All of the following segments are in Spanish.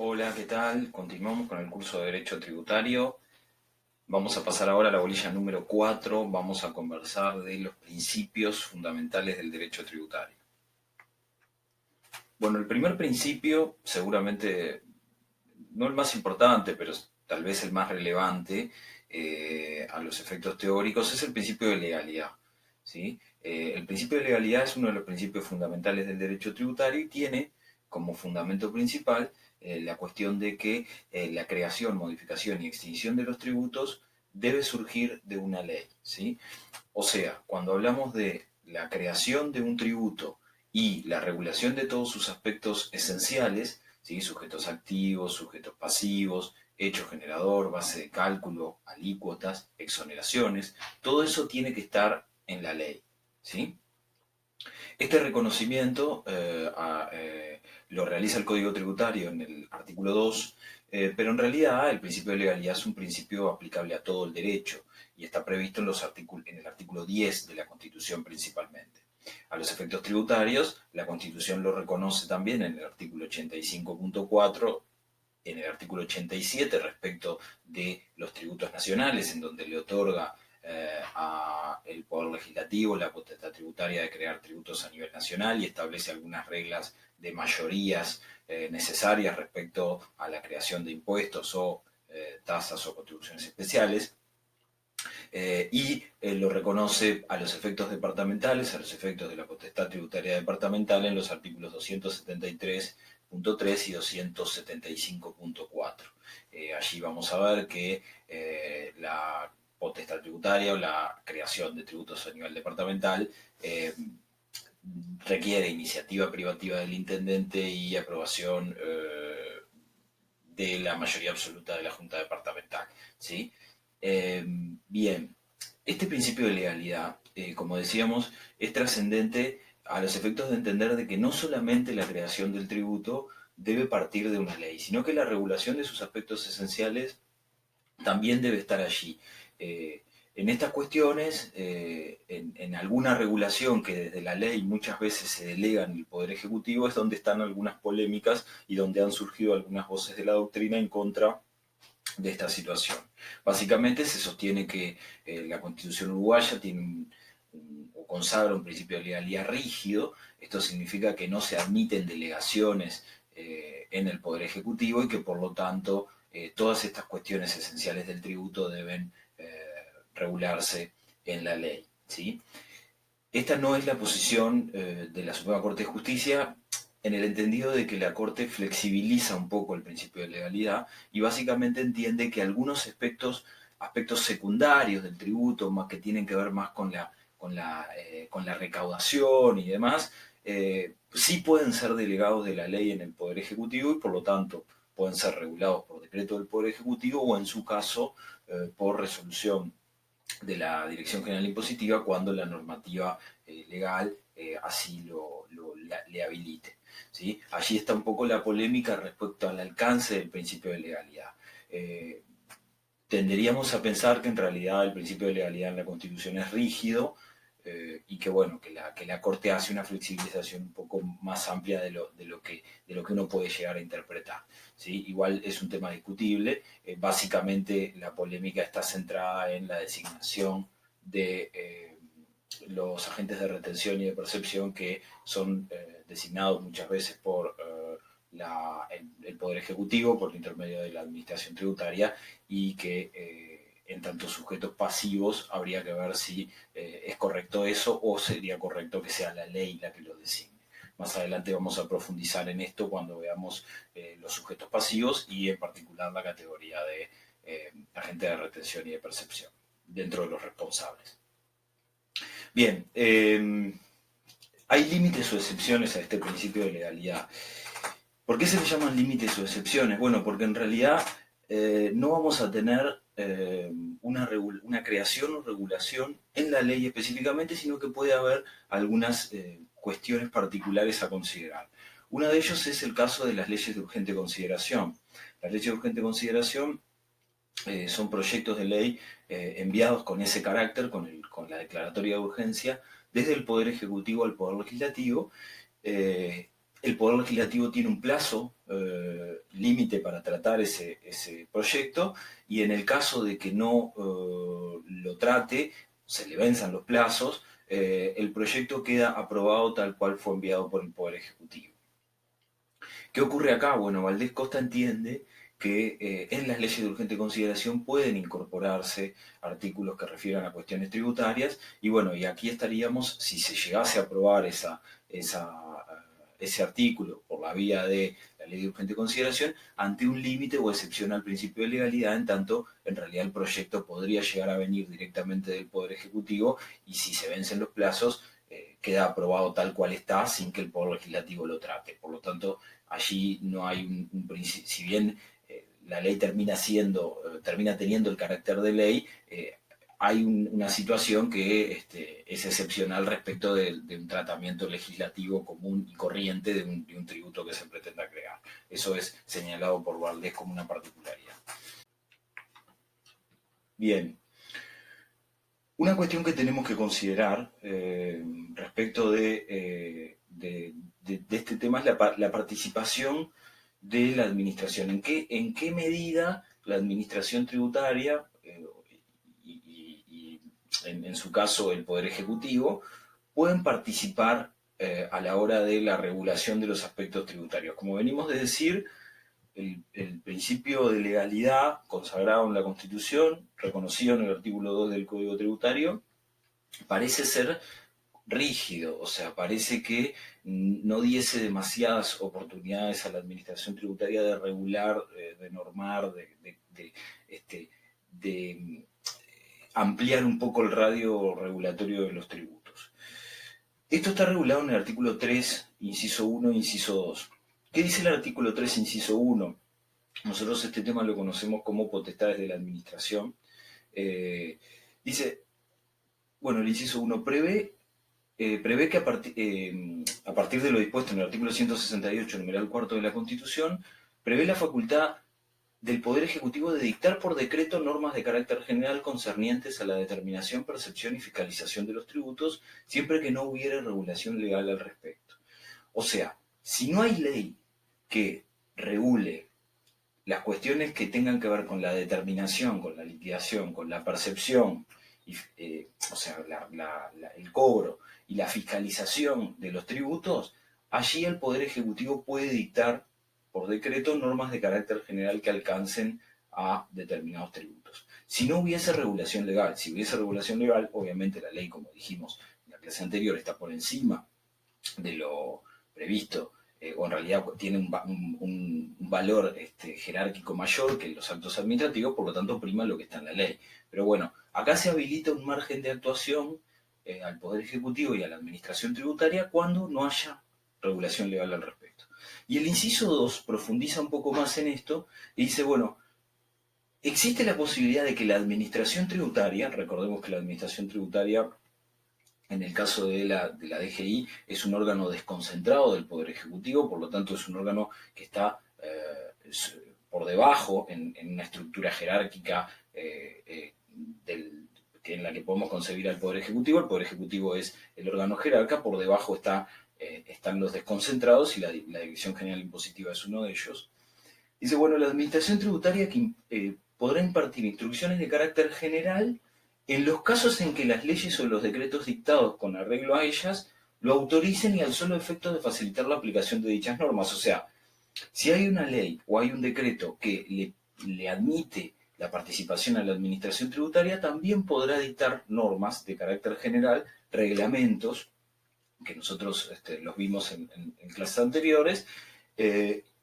Hola, ¿qué tal? Continuamos con el curso de Derecho Tributario. Vamos a pasar ahora a la bolilla número 4. Vamos a conversar de los principios fundamentales del derecho tributario. Bueno, el primer principio, seguramente no el más importante, pero tal vez el más relevante a los efectos teóricos, es el principio de legalidad. ¿Sí? El principio de legalidad es uno de los principios fundamentales del derecho tributario y tiene como fundamento principal la cuestión de que la creación, modificación y extinción de los tributos debe surgir de una ley. ¿Sí? O sea, cuando hablamos de la creación de un tributo y la regulación de todos sus aspectos esenciales, ¿sí? Sujetos activos, sujetos pasivos, hecho generador, base de cálculo, alícuotas, exoneraciones, todo eso tiene que estar en la ley. ¿Sí? Este reconocimiento lo realiza el Código Tributario en el artículo 2, pero en realidad el principio de legalidad es un principio aplicable a todo el derecho y está previsto en el artículo 10 de la Constitución principalmente. A los efectos tributarios, la Constitución lo reconoce también en el artículo 85.4, en el artículo 87 respecto de los tributos nacionales, en donde le otorga al Poder Legislativo la potestad tributaria de crear tributos a nivel nacional y establece algunas reglas de mayorías necesarias respecto a la creación de impuestos o tasas o contribuciones especiales. Lo reconoce a los efectos departamentales, a los efectos de la potestad tributaria departamental en los artículos 273.3 y 275.4. Allí vamos a ver que la potestad tributaria o la creación de tributos a nivel departamental requiere iniciativa privativa del intendente y aprobación de la mayoría absoluta de la Junta Departamental. ¿Sí? Bien, este principio de legalidad, como decíamos, es trascendente a los efectos de entender de que no solamente la creación del tributo debe partir de una ley, sino que la regulación de sus aspectos esenciales también debe estar allí. En estas cuestiones, en alguna regulación que desde la ley muchas veces se delega en el Poder Ejecutivo, es donde están algunas polémicas y donde han surgido algunas voces de la doctrina en contra de esta situación. Básicamente se sostiene que la Constitución uruguaya tiene o consagra un principio de legalidad rígido. Esto significa que no se admiten delegaciones en el Poder Ejecutivo y que por lo tanto todas estas cuestiones esenciales del tributo deben regularse en la ley. ¿Sí? Esta no es la posición de la Suprema Corte de Justicia, en el entendido de que la Corte flexibiliza un poco el principio de legalidad y básicamente entiende que algunos aspectos secundarios del tributo, más que tienen que ver más con la recaudación y demás, sí pueden ser delegados de la ley en el Poder Ejecutivo y por lo tanto pueden ser regulados por decreto del Poder Ejecutivo o en su caso por resolución de la Dirección General Impositiva cuando la normativa legal así le habilite. ¿Sí? Allí está un poco la polémica respecto al alcance del principio de legalidad. Eh, Tenderíamos a pensar que en realidad el principio de legalidad en la Constitución es rígido y que bueno, que la Corte hace una flexibilización un poco más amplia de lo que uno puede llegar a interpretar. ¿Sí? Igual es un tema discutible. Básicamente la polémica está centrada en la designación de los agentes de retención y de percepción que son designados muchas veces por el Poder Ejecutivo, por el intermedio de la Administración Tributaria, y que en tanto sujetos pasivos habría que ver si es correcto eso o sería correcto que sea la ley la que lo designe. Más adelante vamos a profundizar en esto cuando veamos los sujetos pasivos y en particular la categoría de agente de retención y de percepción dentro de los responsables. Bien, hay límites o excepciones a este principio de legalidad. ¿Por qué se le llaman límites o excepciones? Bueno, porque en realidad no vamos a tener una creación o regulación en la ley específicamente, sino que puede haber algunas cuestiones particulares a considerar. Una de ellos es el caso de las leyes de urgente consideración. Las leyes de urgente consideración son proyectos de ley enviados con ese carácter, con la declaratoria de urgencia, desde el Poder Ejecutivo al Poder Legislativo. El Poder Legislativo tiene un plazo límite para tratar ese proyecto, y en el caso de que no lo trate, se le venzan los plazos, el proyecto queda aprobado tal cual fue enviado por el Poder Ejecutivo. ¿Qué ocurre acá? Bueno, Valdés Costa entiende que en las leyes de urgente consideración pueden incorporarse artículos que refieran a cuestiones tributarias, y bueno, y aquí estaríamos, si se llegase a aprobar ese artículo por la vía de la ley de urgente consideración, ante un límite o excepción al principio de legalidad, en tanto en realidad el proyecto podría llegar a venir directamente del Poder Ejecutivo, y si se vencen los plazos, queda aprobado tal cual está sin que el Poder Legislativo lo trate. Por lo tanto, allí no hay un principio, si bien la ley termina teniendo el carácter de ley, hay una situación que es excepcional respecto de un tratamiento legislativo común y corriente de un tributo que se pretenda crear. Eso es señalado por Valdés como una particularidad. Bien. Una cuestión que tenemos que considerar respecto de este tema es la participación de la administración. ¿En qué medida la administración tributaria, y en su caso el Poder Ejecutivo, pueden participar a la hora de la regulación de los aspectos tributarios? Como venimos de decir, el principio de legalidad consagrado en la Constitución, reconocido en el artículo 2 del Código Tributario, parece ser rígido, o sea, parece que no diese demasiadas oportunidades a la administración tributaria de regular, de normar, de ampliar un poco el radio regulatorio de los tributos. Esto está regulado en el artículo 3, inciso 1 e inciso 2. ¿Qué dice el artículo 3, inciso 1? Nosotros este tema lo conocemos como potestades de la administración. Dice, bueno, el inciso 1 prevé que a partir de lo dispuesto en el artículo 168, numeral cuarto de la Constitución, prevé la facultad del Poder Ejecutivo de dictar por decreto normas de carácter general concernientes a la determinación, percepción y fiscalización de los tributos, siempre que no hubiere regulación legal al respecto. O sea, si no hay ley que regule las cuestiones que tengan que ver con la determinación, con la liquidación, con la percepción, o sea, el cobro y la fiscalización de los tributos, allí el Poder Ejecutivo puede dictar por decreto normas de carácter general que alcancen a determinados tributos. Si no hubiese regulación legal, si hubiese regulación legal, obviamente la ley, como dijimos en la clase anterior, está por encima de lo previsto, o en realidad tiene un valor jerárquico mayor que los actos administrativos, por lo tanto prima lo que está en la ley. Pero bueno, acá se habilita un margen de actuación al Poder Ejecutivo y a la Administración Tributaria cuando no haya regulación legal al respecto. Y el inciso 2 profundiza un poco más en esto y dice, bueno, existe la posibilidad de que la Administración Tributaria, recordemos que la Administración Tributaria en el caso de la DGI es un órgano desconcentrado del Poder Ejecutivo, por lo tanto es un órgano que está por debajo en una estructura jerárquica en la que podemos concebir al Poder Ejecutivo. El Poder Ejecutivo es el órgano jerarca, por debajo están los desconcentrados y la Dirección General Impositiva es uno de ellos. Dice, bueno, la Administración Tributaria podrá impartir instrucciones de carácter general en los casos en que las leyes o los decretos dictados con arreglo a ellas lo autoricen y al solo efecto de facilitar la aplicación de dichas normas. O sea, si hay una ley o hay un decreto que le admite la participación a la administración tributaria, también podrá dictar normas de carácter general, reglamentos, que nosotros los vimos en clases anteriores,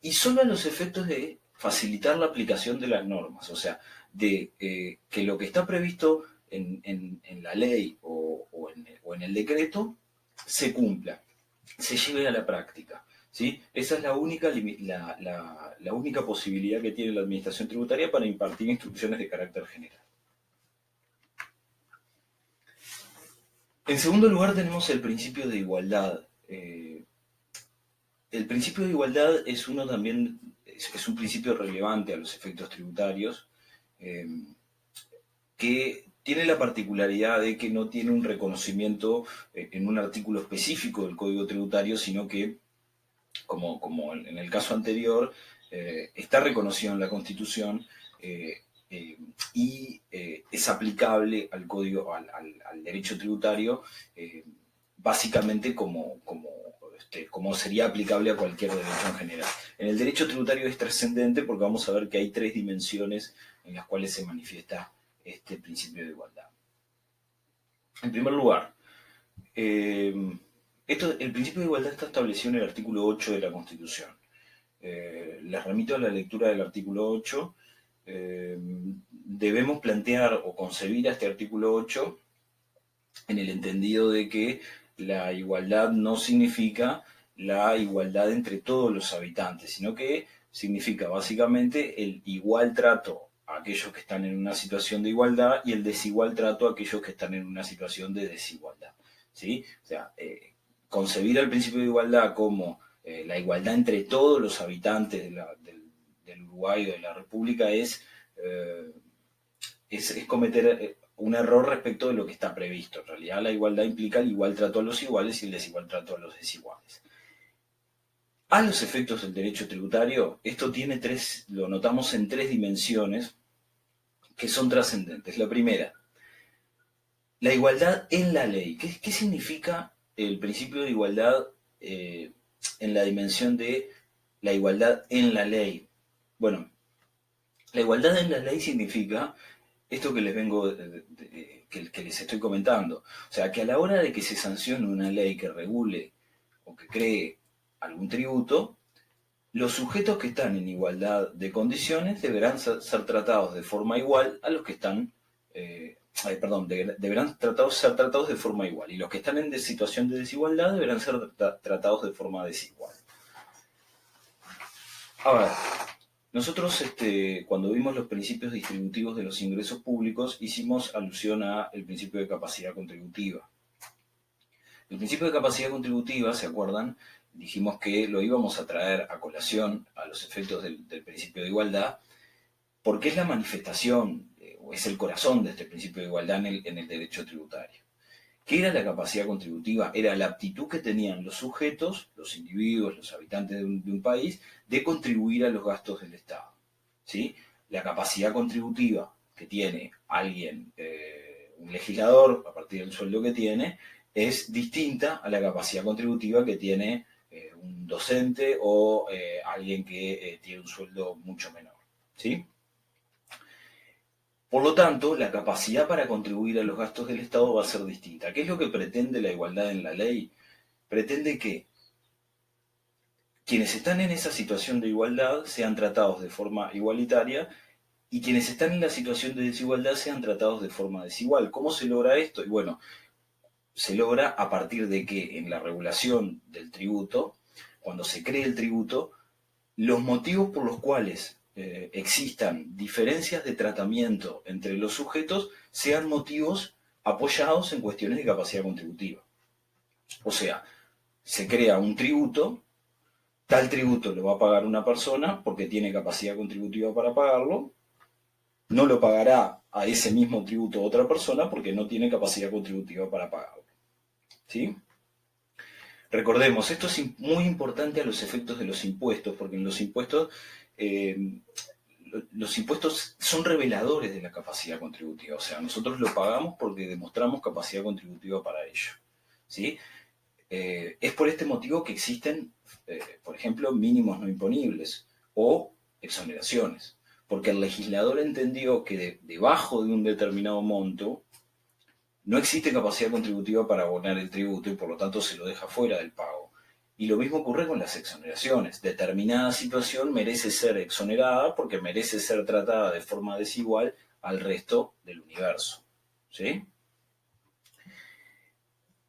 y solo a los efectos de facilitar la aplicación de las normas, o sea, de que lo que está previsto en la ley o en el decreto se cumpla, se lleve a la práctica. ¿Sí? Esa es la única posibilidad que tiene la Administración Tributaria para impartir instrucciones de carácter general. En segundo lugar tenemos el principio de igualdad. El principio de igualdad es un principio relevante a los efectos tributarios, que tiene la particularidad de que no tiene un reconocimiento en un artículo específico del Código Tributario, sino que como en el caso anterior, está reconocido en la Constitución y es aplicable al código, al derecho tributario, básicamente como sería aplicable a cualquier derecho en general. En el derecho tributario es trascendente porque vamos a ver que hay tres dimensiones en las cuales se manifiesta este principio de igualdad. En primer lugar, el principio de igualdad está establecido en el artículo 8 de la Constitución. Les remito a la lectura del artículo 8. Debemos plantear o concebir a este artículo 8 en el entendido de que la igualdad no significa la igualdad entre todos los habitantes, sino que significa básicamente el igual trato a aquellos que están en una situación de igualdad y el desigual trato a aquellos que están en una situación de desigualdad. ¿Sí? O sea, concebir el principio de igualdad como la igualdad entre todos los habitantes del Uruguay o de la República es cometer un error respecto de lo que está previsto. En realidad la igualdad implica el igual trato a los iguales y el desigual trato a los desiguales. A los efectos del derecho tributario, esto tiene lo notamos en tres dimensiones que son trascendentes. La primera, la igualdad en la ley. ¿Qué significa el principio de igualdad en la dimensión de la igualdad en la ley? Bueno, la igualdad en la ley significa esto que que les estoy comentando. O sea, que a la hora de que se sancione una ley que regule o que cree algún tributo, los sujetos que están en igualdad de condiciones deberán ser tratados de forma igual a los que están, deberán ser tratados de forma igual. Y los que están en situación de desigualdad deberán ser tratados de forma desigual. A ver, nosotros cuando vimos los principios distributivos de los ingresos públicos hicimos alusión al principio de capacidad contributiva. El principio de capacidad contributiva, ¿se acuerdan? Dijimos que lo íbamos a traer a colación a los efectos del principio de igualdad, porque es la manifestación, o es el corazón de este principio de igualdad en el derecho tributario. ¿Qué era la capacidad contributiva? Era la aptitud que tenían los sujetos, los individuos, los habitantes de un país, de contribuir a los gastos del Estado. ¿Sí? La capacidad contributiva que tiene alguien, un legislador, a partir del sueldo que tiene, es distinta a la capacidad contributiva que tiene un docente o alguien que tiene un sueldo mucho menor. ¿Sí? Por lo tanto, la capacidad para contribuir a los gastos del Estado va a ser distinta. ¿Qué es lo que pretende la igualdad en la ley? Pretende que quienes están en esa situación de igualdad sean tratados de forma igualitaria y quienes están en la situación de desigualdad sean tratados de forma desigual. ¿Cómo se logra esto? Y bueno, se logra a partir de que en la regulación del tributo, cuando se cree el tributo, los motivos por los cuales existan diferencias de tratamiento entre los sujetos sean motivos apoyados en cuestiones de capacidad contributiva. O sea, se crea un tributo, tal tributo lo va a pagar una persona porque tiene capacidad contributiva para pagarlo, no lo pagará a ese mismo tributo otra persona porque no tiene capacidad contributiva para pagarlo. ¿Sí? Recordemos, esto es muy importante a los efectos de los impuestos, porque en los impuestos son reveladores de la capacidad contributiva. O sea, nosotros lo pagamos porque demostramos capacidad contributiva para ello. ¿Sí? Es por este motivo que existen, por ejemplo, mínimos no imponibles o exoneraciones. Porque el legislador entendió que debajo de un determinado monto no existe capacidad contributiva para abonar el tributo y por lo tanto se lo deja fuera del pago. Y lo mismo ocurre con las exoneraciones. Determinada situación merece ser exonerada porque merece ser tratada de forma desigual al resto del universo. ¿Sí?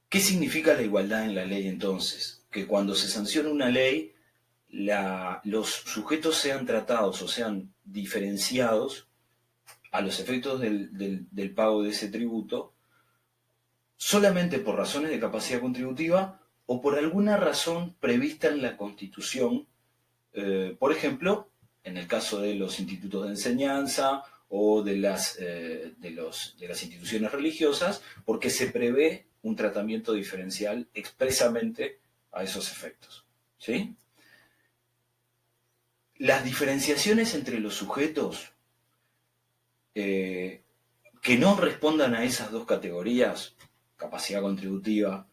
¿Qué significa la igualdad en la ley entonces? Que cuando se sanciona una ley, los sujetos sean tratados o sean diferenciados a los efectos del pago de ese tributo solamente por razones de capacidad contributiva o por alguna razón prevista en la Constitución, por ejemplo, en el caso de los institutos de enseñanza o de las instituciones religiosas, porque se prevé un tratamiento diferencial expresamente a esos efectos. ¿Sí? Las diferenciaciones entre los sujetos que no respondan a esas dos categorías, capacidad contributiva,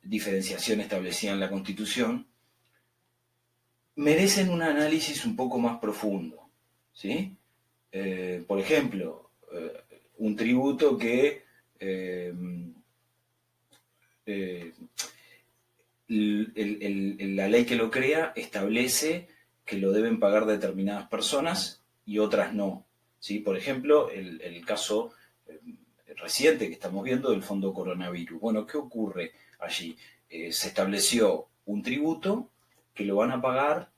diferenciación establecida en la Constitución, merecen un análisis un poco más profundo, ¿sí? Por ejemplo, un tributo que la ley que lo crea establece que lo deben pagar determinadas personas y otras no, ¿sí? Por ejemplo, el caso reciente que estamos viendo del fondo coronavirus. Bueno, ¿qué ocurre allí? Se estableció un tributo que lo van a pagar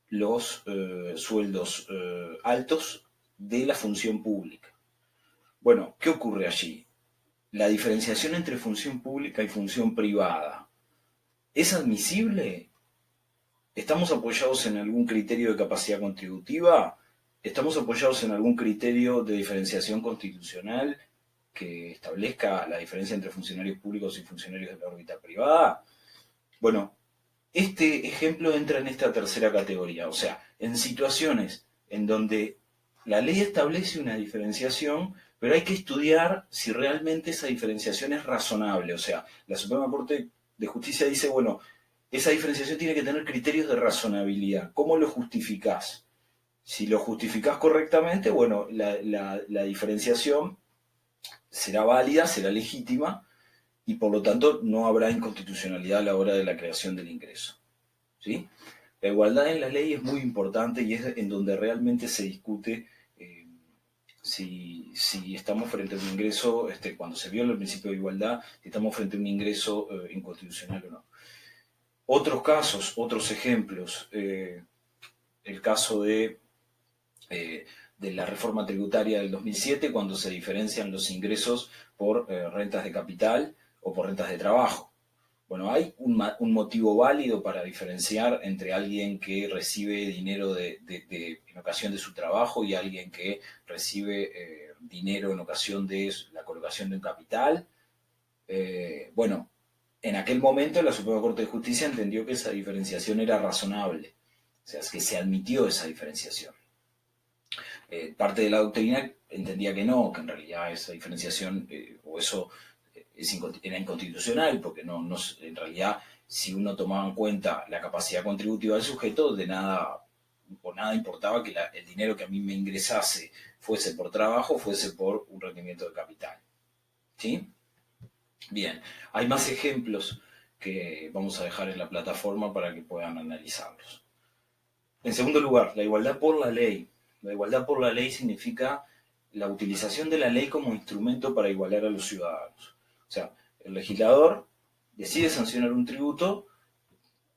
los sueldos altos de la función pública. Bueno, ¿qué ocurre allí? La diferenciación entre función pública y función privada, ¿es admisible? ¿Estamos apoyados en algún criterio de capacidad contributiva? ¿Estamos apoyados en algún criterio de diferenciación constitucional que establezca la diferencia entre funcionarios públicos y funcionarios de la órbita privada? Bueno, este ejemplo entra en esta tercera categoría, o sea, en situaciones en donde la ley establece una diferenciación, pero hay que estudiar si realmente esa diferenciación es razonable. O sea, la Suprema Corte de Justicia dice, bueno, esa diferenciación tiene que tener criterios de razonabilidad. ¿Cómo lo justificás? Si lo justificás correctamente, bueno, la diferenciación será válida, será legítima, y por lo tanto no habrá inconstitucionalidad a la hora de la creación del ingreso, ¿sí? La igualdad en la ley es muy importante y es en donde realmente se discute si estamos frente a un ingreso, cuando se viola el principio de igualdad, si estamos frente a un ingreso inconstitucional o no. Otros casos, otros ejemplos, el caso de la reforma tributaria del 2007, cuando se diferencian los ingresos por rentas de capital o por rentas de trabajo. Bueno, hay un motivo válido para diferenciar entre alguien que recibe dinero en ocasión de su trabajo y alguien que recibe dinero en ocasión de la colocación de un capital. Bueno, en aquel momento la Suprema Corte de Justicia entendió que esa diferenciación era razonable, o sea, es que se admitió esa diferenciación. Parte de la doctrina entendía que no, que en realidad esa diferenciación o eso era inconstitucional, porque en realidad si uno tomaba en cuenta la capacidad contributiva del sujeto, de nada importaba que el dinero que a mí me ingresase fuese por trabajo, fuese por un rendimiento de capital. ¿Sí? Bien, hay más ejemplos que vamos a dejar en la plataforma para que puedan analizarlos. En segundo lugar, la igualdad por la ley. La igualdad por la ley significa la utilización de la ley como instrumento para igualar a los ciudadanos. O sea, el legislador decide sancionar un tributo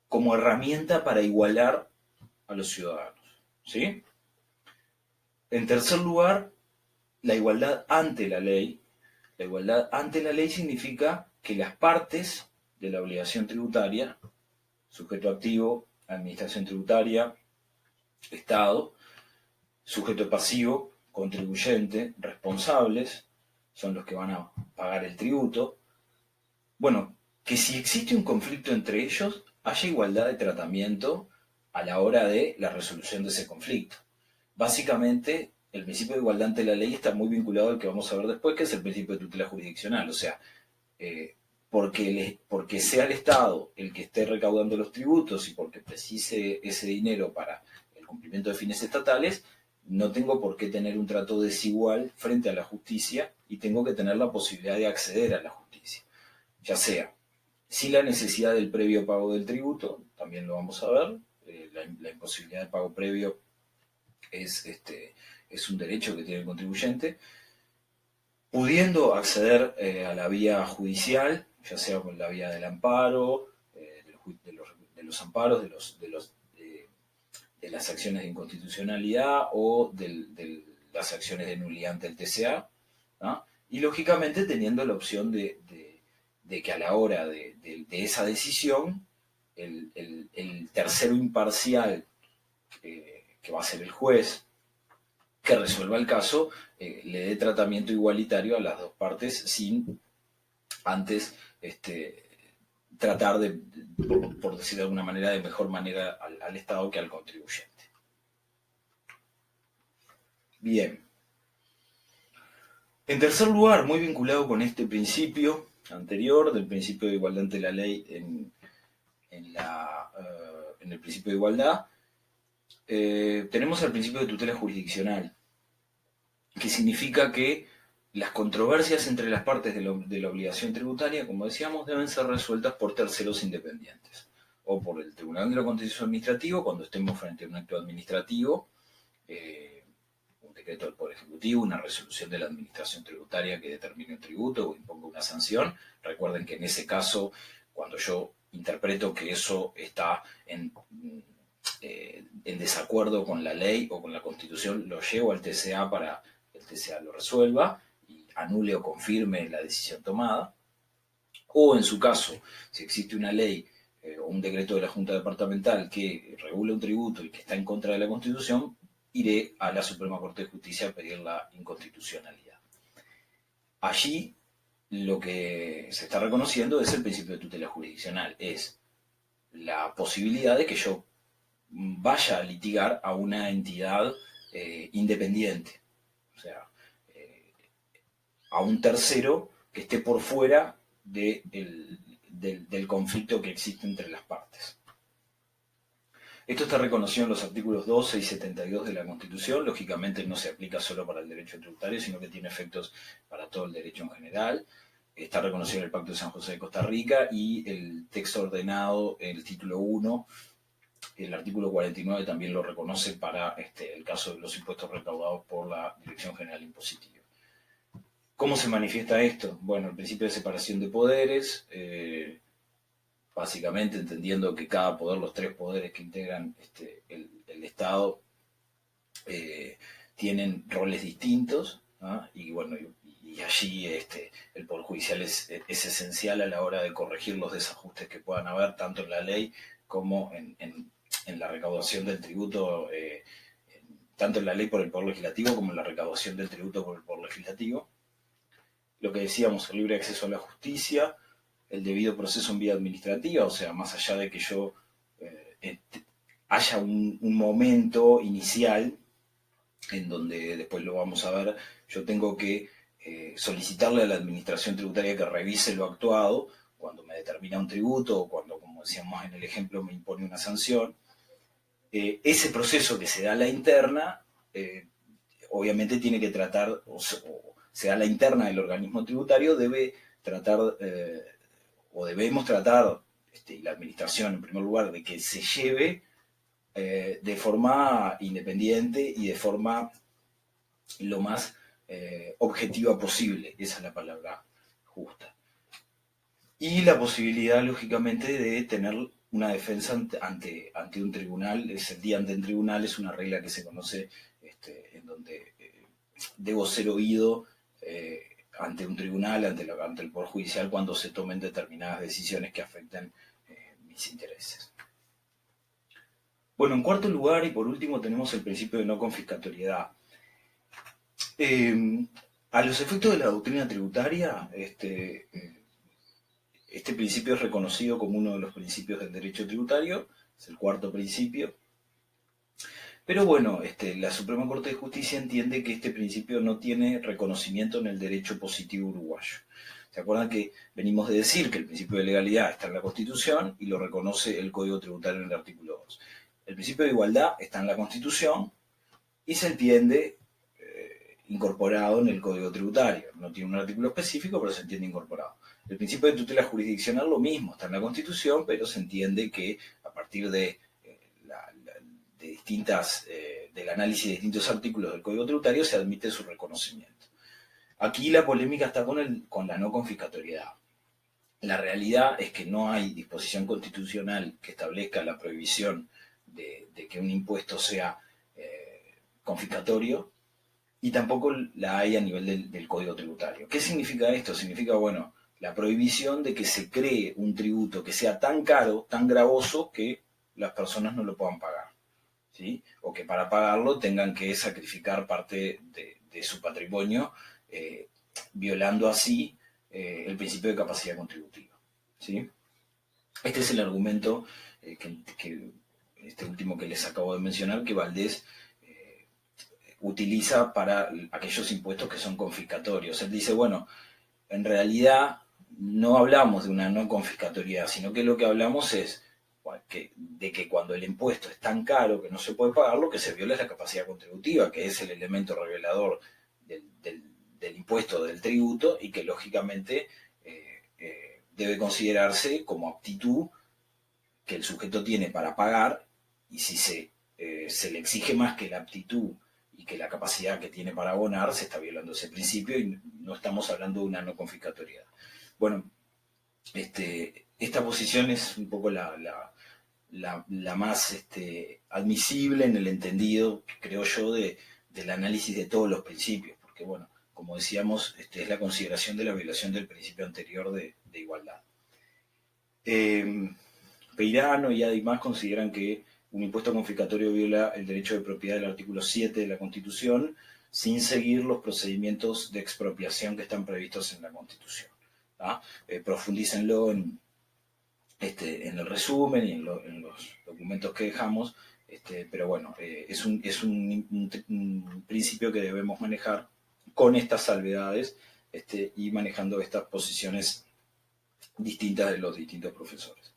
como herramienta para igualar a los ciudadanos. ¿Sí? En tercer lugar, la igualdad ante la ley. La igualdad ante la ley significa que las partes de la obligación tributaria, sujeto activo, administración tributaria, Estado, sujeto pasivo, contribuyente, responsables, son los que van a pagar el tributo. Bueno, que si existe un conflicto entre ellos, haya igualdad de tratamiento a la hora de la resolución de ese conflicto. Básicamente, el principio de igualdad ante la ley está muy vinculado al que vamos a ver después, que es el principio de tutela jurisdiccional. O sea, porque sea el Estado el que esté recaudando los tributos y porque precise ese dinero para el cumplimiento de fines estatales, no tengo por qué tener un trato desigual frente a la justicia y tengo que tener la posibilidad de acceder a la justicia. Ya sea sin la necesidad del previo pago del tributo, también lo vamos a ver, la imposibilidad de pago previo es un derecho que tiene el contribuyente, pudiendo acceder a la vía judicial, ya sea por la vía del amparo, de los amparos, de las acciones de inconstitucionalidad o de las acciones de nulidad ante el TCA, ¿no? Y lógicamente teniendo la opción de que a la hora de esa decisión, el tercero imparcial, que va a ser el juez, que resuelva el caso, le dé tratamiento igualitario a las dos partes sin antes tratar de, por decir de alguna manera, de mejor manera al Estado que al contribuyente. Bien. En tercer lugar, muy vinculado con este principio anterior, del principio de igualdad ante la ley en el principio de igualdad, tenemos el principio de tutela jurisdiccional, que significa que las controversias entre las partes de la obligación tributaria, como decíamos, deben ser resueltas por terceros independientes, o por el Tribunal de lo Contencioso Administrativo, cuando estemos frente a un acto administrativo, un decreto del Poder Ejecutivo, una resolución de la Administración Tributaria que determine un tributo o imponga una sanción. Recuerden que en ese caso, cuando yo interpreto que eso está en desacuerdo con la ley o con la Constitución, lo llevo al TCA para que el TCA lo resuelva y anule o confirme la decisión tomada. O en su caso, si existe una ley o un decreto de la Junta Departamental que regula un tributo y que está en contra de la Constitución, iré a la Suprema Corte de Justicia a pedir la inconstitucionalidad. Allí lo que se está reconociendo es el principio de tutela jurisdiccional, es la posibilidad de que yo vaya a litigar a una entidad independiente, o sea, a un tercero que esté por fuera del conflicto que existe entre las partes. Esto está reconocido en los artículos 12 y 72 de la Constitución. Lógicamente no se aplica solo para el derecho tributario, sino que tiene efectos para todo el derecho en general. Está reconocido en el Pacto de San José de Costa Rica y el texto ordenado, el título 1, el artículo 49 también lo reconoce para el caso de los impuestos recaudados por la Dirección General Impositiva. ¿Cómo se manifiesta esto? Bueno, el principio de separación de poderes, básicamente entendiendo que cada poder, los tres poderes que integran el Estado, tienen roles distintos, ¿no? Y bueno, y allí el Poder Judicial es esencial a la hora de corregir los desajustes que puedan haber, tanto en la ley como en la recaudación del tributo, tanto en la ley por el Poder Legislativo como en la recaudación del tributo por el Poder Legislativo. Lo que decíamos, el libre acceso a la justicia, el debido proceso en vía administrativa, o sea, más allá de que yo haya un momento inicial en donde, después lo vamos a ver, yo tengo que solicitarle a la administración tributaria que revise lo actuado cuando me determina un tributo o cuando, como decíamos en el ejemplo, me impone una sanción. Ese proceso que se da a la interna, obviamente tiene que tratar, o se da a la interna del organismo tributario, debe tratar, o debemos tratar, y la administración en primer lugar, de que se lleve de forma independiente y de forma lo más objetiva posible, esa es la palabra justa. Y la posibilidad, lógicamente, de tener una defensa ante un tribunal. El día ante un tribunal es una regla que se conoce en donde debo ser oído ante un tribunal, ante el Poder Judicial, cuando se tomen determinadas decisiones que afecten mis intereses. Bueno, en cuarto lugar y por último tenemos el principio de no confiscatoriedad. A los efectos de la doctrina tributaria, este principio es reconocido como uno de los principios del derecho tributario, es el cuarto principio. Pero bueno, la Suprema Corte de Justicia entiende que este principio no tiene reconocimiento en el derecho positivo uruguayo. ¿Se acuerdan que venimos de decir que el principio de legalidad está en la Constitución y lo reconoce el Código Tributario en el artículo 2? El principio de igualdad está en la Constitución y se entiende incorporado en el Código Tributario. No tiene un artículo específico, pero se entiende incorporado. El principio de tutela jurisdiccional lo mismo, está en la Constitución, pero se entiende que a partir de del análisis de distintos artículos del Código Tributario se admite su reconocimiento. Aquí la polémica está con la no confiscatoriedad. La realidad es que no hay disposición constitucional que establezca la prohibición de que un impuesto sea confiscatorio, y tampoco la hay a nivel del Código Tributario. ¿Qué significa esto? Significa, bueno, la prohibición de que se cree un tributo que sea tan caro, tan gravoso, que las personas no lo puedan pagar, ¿sí? O que para pagarlo tengan que sacrificar parte de su patrimonio, violando así el principio de capacidad contributiva, ¿sí? Este es el argumento este último que les acabo de mencionar, que Valdés utiliza para aquellos impuestos que son confiscatorios. Él dice, bueno, en realidad no hablamos de una no confiscatoriedad, sino que lo que hablamos es de que cuando el impuesto es tan caro que no se puede pagar, lo que se viola es la capacidad contributiva, que es el elemento revelador del impuesto, del tributo, y que lógicamente debe considerarse como aptitud que el sujeto tiene para pagar, y si se le exige más que la aptitud y que la capacidad que tiene para abonar, se está violando ese principio y no estamos hablando de una no confiscatoriedad. Bueno, esta posición es un poco la más admisible en el entendido, creo yo, del análisis de todos los principios, porque bueno, como decíamos, es la consideración de la violación del principio anterior de igualdad. Peirano y además consideran que un impuesto confiscatorio viola el derecho de propiedad del artículo 7 de la Constitución sin seguir los procedimientos de expropiación que están previstos en la Constitución. Profundícenlo en el resumen y en los documentos que dejamos, pero bueno, es un principio que debemos manejar con estas salvedades y manejando estas posiciones distintas de los distintos profesores.